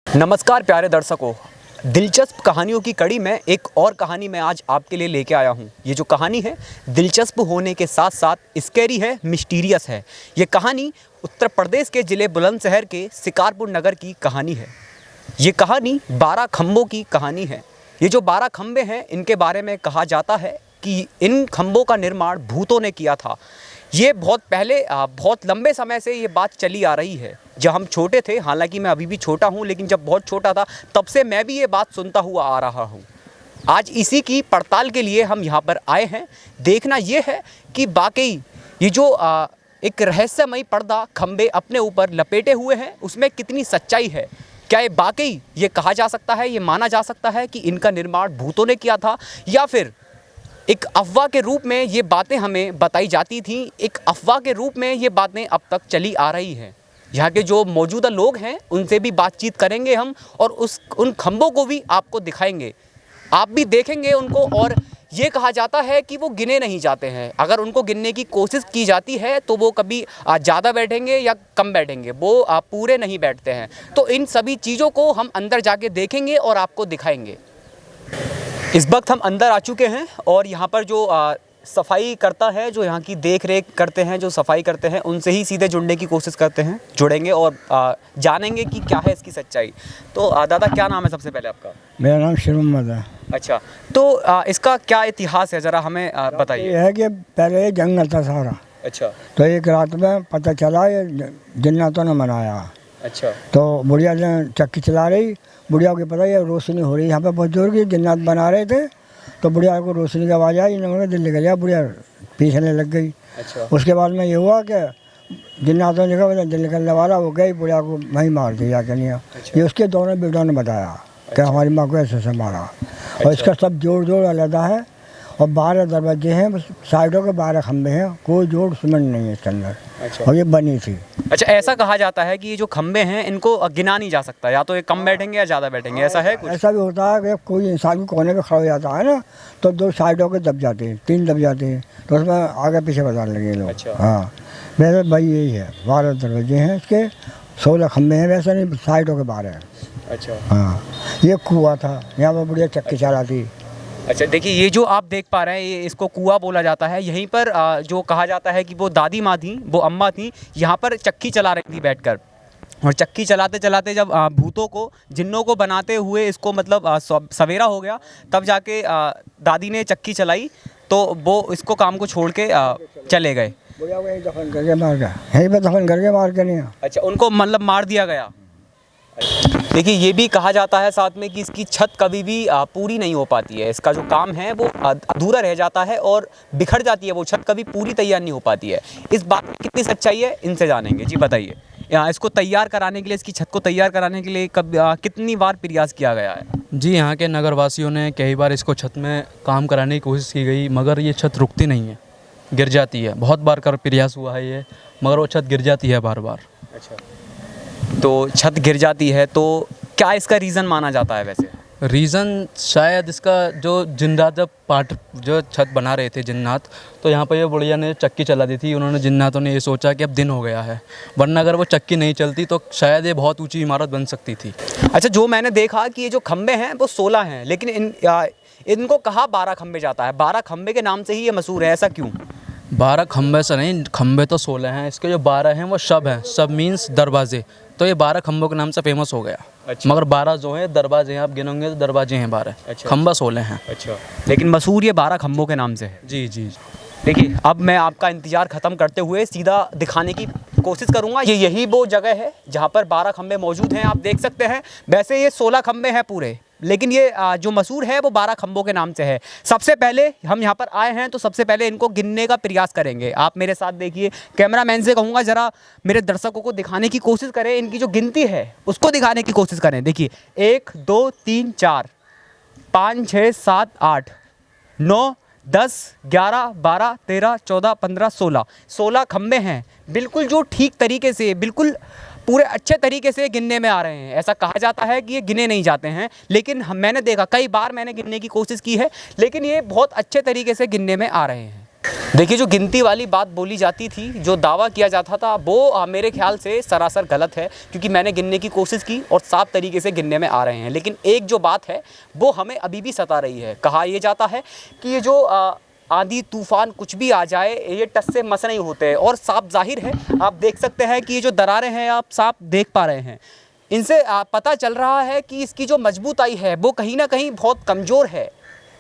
नमस्कार प्यारे दर्शकों, दिलचस्प कहानियों की कड़ी में एक और कहानी मैं आज आपके लिए लेके आया हूँ। ये जो कहानी है दिलचस्प होने के साथ साथ स्कैरी है, मिस्टीरियस है। ये कहानी उत्तर प्रदेश के ज़िले बुलंदशहर के शिकारपुर नगर की कहानी है। ये कहानी 12 खंभों की कहानी है। ये जो 12 खंभे हैं इनके बारे में कहा जाता है कि इन खंभों का निर्माण भूतों ने किया था। ये बहुत पहले बहुत लंबे समय से ये बात चली आ रही है। जब हम छोटे थे, हालांकि मैं अभी भी छोटा हूँ, लेकिन जब बहुत छोटा था तब से मैं भी ये बात सुनता हुआ आ रहा हूँ। आज इसी की पड़ताल के लिए हम यहाँ पर आए हैं। देखना ये है कि वाकई ये जो एक रहस्यमयी पर्दा खंभे अपने ऊपर लपेटे हुए हैं उसमें कितनी सच्चाई है। क्या ये वाकई ये कहा जा सकता है, ये माना जा सकता है कि इनका निर्माण भूतों ने किया था, या फिर एक अफवाह के रूप में ये बातें हमें बताई जाती थी। एक अफवाह के रूप में ये बातें अब तक चली आ रही हैं। यहाँ के जो मौजूदा लोग हैं उनसे भी बातचीत करेंगे हम, और उन खंभों को भी आपको दिखाएंगे। आप भी देखेंगे उनको, और ये कहा जाता है कि वो गिने नहीं जाते हैं। अगर उनको गिनने की कोशिश की जाती है तो वो कभी ज़्यादा बैठेंगे या कम बैठेंगे, वो पूरे नहीं बैठते हैं। तो इन सभी चीज़ों को हम अंदर जाके देखेंगे और आपको दिखाएंगे। इस वक्त हम अंदर आ चुके हैं और यहाँ पर जो सफाई करता है, जो यहाँ की देख रेख करते हैं, जो सफाई करते हैं, उनसे ही सीधे जुड़ने की कोशिश करते हैं, जुड़ेंगे और जानेंगे कि क्या है इसकी सच्चाई। तो दादा, क्या नाम है सबसे पहले आपका? मेरा नाम शिरोमद है। अच्छा, तो इसका क्या इतिहास है, ज़रा हमें बताइए। ये है कि पहले ये जंगल था सारा। अच्छा। तो एक रात में पता चला ये जिन्नातों ने मनाया। अच्छा। तो बुढ़िया ने चक्की चला रही, बुढ़िया को पता ये रोशनी हो रही, यहाँ पे बहुत जोर की जिन्नात बना रहे थे। तो बुढ़िया को रोशनी की आवाज़ आई, इन्होंने दिल निकल गया, बुढ़िया पीछने लग गई। अच्छा। उसके बाद में ये हुआ कि जिन्नातों ने कहा दिल निकलने वाला, वो गई, बुढ़िया को वहीं मार दिया कनिया। अच्छा। ये उसके दोनों बेटों ने बताया कि हमारी माँ को ऐसे मारा। और इसका सब जोड़ अलहदा है, और 12 दरवाजे हैं, साइडों के 12 खंभे हैं, कोई जोड़ सीमेंट नहीं है इसके अंदर। अच्छा। और ये बनी थी। अच्छा, ऐसा कहा जाता है कि ये जो खंभे हैं इनको गिना नहीं जा सकता, या तो ये कम बैठेंगे या ज़्यादा बैठेंगे, ऐसा है कुछ? ऐसा भी होता है कि कोई इंसान कोने पे खड़ा हो जाता है ना, तो 2 साइडों के दब जाते हैं, 3 दब जाते हैं, तो उसमें आगे पीछे बताने लगे लोग। अच्छा। हाँ, वैसे भाई यही है, 12 दरवाजे हैं इसके, 16 खंभे हैं, वैसे नहीं साइडों के 12 हैं। अच्छा। हाँ, ये कुआं था, यहाँ पर बढ़िया चक्की चलाती। अच्छा, देखिए ये जो आप देख पा रहे हैं, ये इसको कुआं बोला जाता है। यहीं पर जो कहा जाता है कि वो दादी माँ थी, वो अम्मा थी, यहाँ पर चक्की चला रही थी बैठकर। और चक्की चलाते चलाते जब भूतों को, जिन्नों को बनाते हुए इसको मतलब सवेरा हो गया, तब जाके दादी ने चक्की चलाई, तो वो इसको काम को छोड़ के चले गए। दफन करके मार गया, यहीं पर दफन करके मार के नहीं। अच्छा, उनको मतलब मार दिया गया। देखिए ये भी कहा जाता है साथ में कि इसकी छत कभी भी पूरी नहीं हो पाती है। इसका जो काम है वो अधूरा रह जाता है और बिखर जाती है, वो छत कभी पूरी तैयार नहीं हो पाती है। इस बात में कितनी सच्चाई है, इनसे जानेंगे। जी बताइए, इसको तैयार कराने के लिए, इसकी छत को तैयार कराने के लिए कितनी बार प्रयास किया गया है? जी, यहाँ के नगरवासियों ने कई बार इसको छत में काम कराने की कोशिश की गई, मगर ये छत रुकती नहीं है, गिर जाती है। बहुत बार कर प्रयास हुआ है ये, मगर वो छत गिर जाती है बार बार। अच्छा, तो छत गिर जाती है, तो क्या इसका रीज़न माना जाता है? वैसे रीज़न शायद इसका जो जिन्नात, जब पार्ट जो छत बना रहे थे जिन्नात, तो यहाँ पर ये बुढ़िया ने चक्की चला दी थी। उन्होंने जिन्नातों ने ये सोचा कि अब दिन हो गया है, वरना अगर वो चक्की नहीं चलती तो शायद ये बहुत ऊंची इमारत बन सकती थी। अच्छा, जो मैंने देखा कि ये जो खंभे हैं वो 16 हैं, लेकिन इनको कहा 12 खंभे जाता है। 12 खंभे के नाम से ही ये मशहूर है, ऐसा क्यों? 12 खंभे से नहीं, खंभे तो 16 हैं। इसके जो 12 हैं वो शब हैं, शब मीन्स दरवाजे, तो ये 12 खंभों के नाम से फेमस हो गया। अच्छा। मगर 12 जो हैं दरवाजे हैं, आप गिनोगे तो दरवाजे हैं 12। अच्छा। खंभा 16 हैं। अच्छा, लेकिन मशहूर ये 12 खंभों के नाम से है। जी जी। देखिए, अब मैं आपका इंतज़ार ख़त्म करते हुए सीधा दिखाने की कोशिश करूँगा। यही वो जगह है जहाँ पर 12 खंभे मौजूद हैं, आप देख सकते हैं। वैसे ये 16 खंभे हैं पूरे, लेकिन ये जो मशहूर है वो 12 खंभों के नाम से है। सबसे पहले हम यहाँ पर आए हैं तो सबसे पहले इनको गिनने का प्रयास करेंगे। आप मेरे साथ देखिए, कैमरामैन से कहूँगा ज़रा मेरे दर्शकों को दिखाने की कोशिश करें, इनकी जो गिनती है उसको दिखाने की कोशिश करें। देखिए, 1 2 3 4 5 6 7 8 9 10 11 12 13 14 15 16 खंभे हैं, बिल्कुल जो ठीक तरीके से, बिल्कुल पूरे अच्छे तरीके से गिनने में आ रहे हैं। ऐसा कहा जाता है कि ये गिने नहीं जाते हैं, लेकिन मैंने देखा, कई बार मैंने गिनने की कोशिश की है, लेकिन ये बहुत अच्छे तरीके से गिनने में आ रहे हैं। देखिए, जो गिनती वाली बात बोली जाती थी, जो दावा किया जाता था, वो मेरे ख्याल से सरासर गलत है, क्योंकि मैंने गिनने की कोशिश की और साफ तरीके से गिनने में आ रहे हैं। लेकिन एक जो बात है वो हमें अभी भी सता रही है। कहा यह जाता है कि ये जो आंधी तूफान कुछ भी आ जाए, ये टस से मस नहीं होते। और साफ जाहिर है, आप देख सकते हैं कि ये जो दरारें हैं आप साफ देख पा रहे हैं, इनसे पता चल रहा है कि इसकी जो मजबूताई है वो कहीं ना कहीं बहुत कमज़ोर है।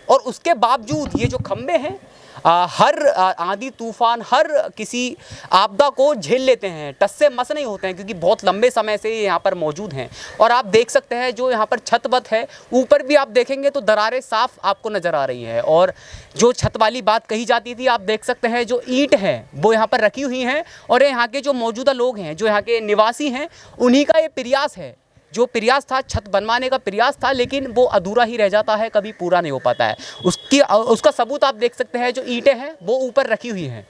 और उसके बावजूद ये जो खंबे हैं हर आंधी तूफान, हर किसी आपदा को झेल लेते हैं, टस से मस नहीं होते हैं, क्योंकि बहुत लंबे समय से ये यहाँ पर मौजूद हैं। और आप देख सकते हैं जो यहाँ पर छत वत है, ऊपर भी आप देखेंगे तो दरारें साफ आपको नज़र आ रही हैं। और जो छत वाली बात कही जाती थी, आप देख सकते हैं जो ईंट हैं वो यहाँ पर रखी हुई हैं। और यहाँ के जो मौजूदा लोग हैं, जो यहाँ के निवासी हैं, उन्हीं का ये प्रयास है। जो प्रयास था, छत बनवाने का प्रयास था, लेकिन वो अधूरा ही रह जाता है, कभी पूरा नहीं हो पाता है। उसका सबूत आप देख सकते हैं, जो ईंटें हैं वो ऊपर रखी हुई हैं।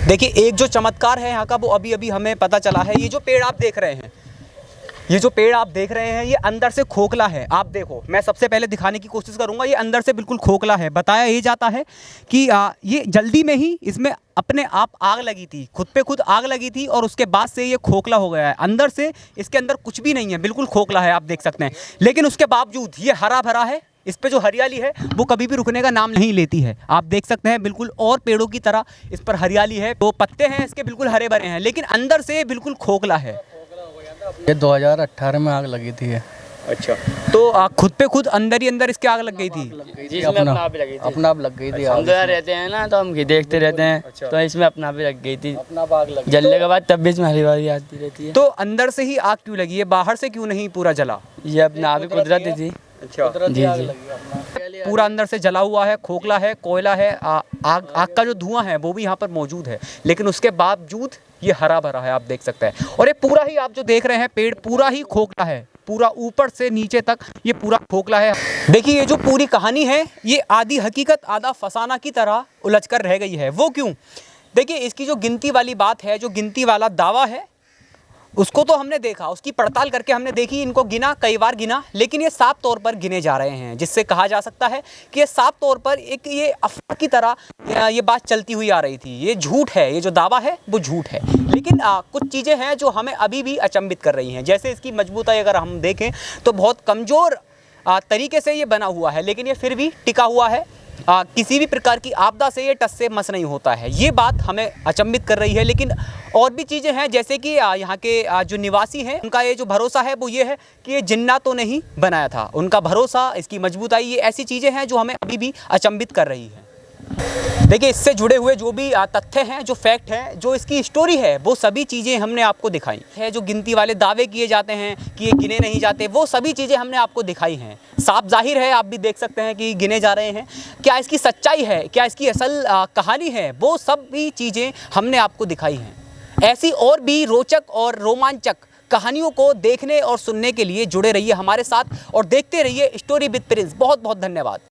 देखिए, एक जो चमत्कार है यहाँ का वो अभी अभी हमें पता चला है। ये जो पेड़ आप देख रहे हैं, ये जो पेड़ आप देख रहे हैं, ये अंदर से खोखला है। आप देखो, मैं सबसे पहले दिखाने की कोशिश करूंगा, ये अंदर से बिल्कुल खोखला है। बताया ये जाता है कि ये जल्दी में ही इसमें अपने आप आग लगी थी, खुद पे खुद आग लगी थी, और उसके बाद से ये खोखला हो गया है। अंदर से इसके अंदर कुछ भी नहीं है, बिल्कुल खोखला है, आप देख सकते हैं। लेकिन उसके बावजूद ये हरा भरा है। इस पे जो हरियाली है वो कभी भी रुकने का नाम नहीं लेती है। आप देख सकते हैं बिल्कुल और पेड़ों की तरह इस पर हरियाली है। तो पत्ते हैं इसके बिल्कुल हरे भरे हैं, लेकिन अंदर से ये बिल्कुल खोखला है। ये 2018 में आग लगी थी। अच्छा, तो खुद पे खुद अंदर ही अंदर इसके आग लग गई थी? जी, इसमें अपना आप लग गई थी। हम तो यहाँ रहते हैं ना, तो हम देखते रहते हैं। अच्छा। तो इसमें अपना भी लग गई थी। अपना आग लगी। जलने के बाद तब भी इसमें हरी भरी आती रहती है। तो अंदर से ही आग क्यों लगी है, बाहर से क्यों नहीं पूरा जला? ये अपना आप ही कुदरती थी। अच्छा, जी आग जी। लगी अपना। पूरा अंदर से जला हुआ है, खोखला है, कोयला है, आग का जो धुआं है वो भी यहाँ पर मौजूद है, लेकिन उसके बावजूद ये हरा भरा है, आप देख सकते हैं। और ये पूरा ही आप जो देख रहे हैं पेड़ पूरा ही खोखला है, पूरा ऊपर से नीचे तक ये पूरा खोखला है। देखिए, ये जो पूरी कहानी है ये आधी हकीकत आधा फसाना की तरह उलझ कर रह गई है। वो क्यों? देखिए, इसकी जो गिनती वाली बात है, जो गिनती वाला दावा है, उसको तो हमने देखा, उसकी पड़ताल करके हमने देखी, इनको गिना, कई बार गिना, लेकिन ये साफ तौर पर गिने जा रहे हैं, जिससे कहा जा सकता है कि ये साफ तौर पर एक ये अफवाह की तरह ये बात चलती हुई आ रही थी। ये झूठ है, ये जो दावा है वो झूठ है। लेकिन कुछ चीज़ें हैं जो हमें अभी भी अचंभित कर रही हैं। जैसे इसकी मजबूताई अगर हम देखें तो बहुत कमज़ोर तरीके से ये बना हुआ है, लेकिन ये फिर भी टिका हुआ है। किसी भी प्रकार की आपदा से ये टस से मस नहीं होता है। ये बात हमें अचंभित कर रही है। लेकिन और भी चीज़ें हैं, जैसे कि यहाँ के जो निवासी हैं उनका ये जो भरोसा है वो ये है कि ये जिन्नातों ने ही बनाया था। उनका भरोसा, इसकी मजबूताई, ये ऐसी चीज़ें हैं जो हमें अभी भी अचंभित कर रही हैं। देखिए, इससे जुड़े हुए जो भी तथ्य हैं, जो फैक्ट हैं, जो इसकी स्टोरी है, वो सभी चीज़ें हमने आपको दिखाई है। जो गिनती वाले दावे किए जाते हैं कि ये गिने नहीं जाते, वो सभी चीज़ें हमने आपको दिखाई हैं। साफ जाहिर है, आप भी देख सकते हैं कि गिने जा रहे हैं। क्या इसकी सच्चाई है, क्या इसकी असल कहानी है, वो सब भी चीज़ें हमने आपको दिखाई हैं। ऐसी और भी रोचक और रोमांचक कहानियों को देखने और सुनने के लिए जुड़े रहिए हमारे साथ और देखते रहिए स्टोरी विद प्रिंस। बहुत बहुत धन्यवाद।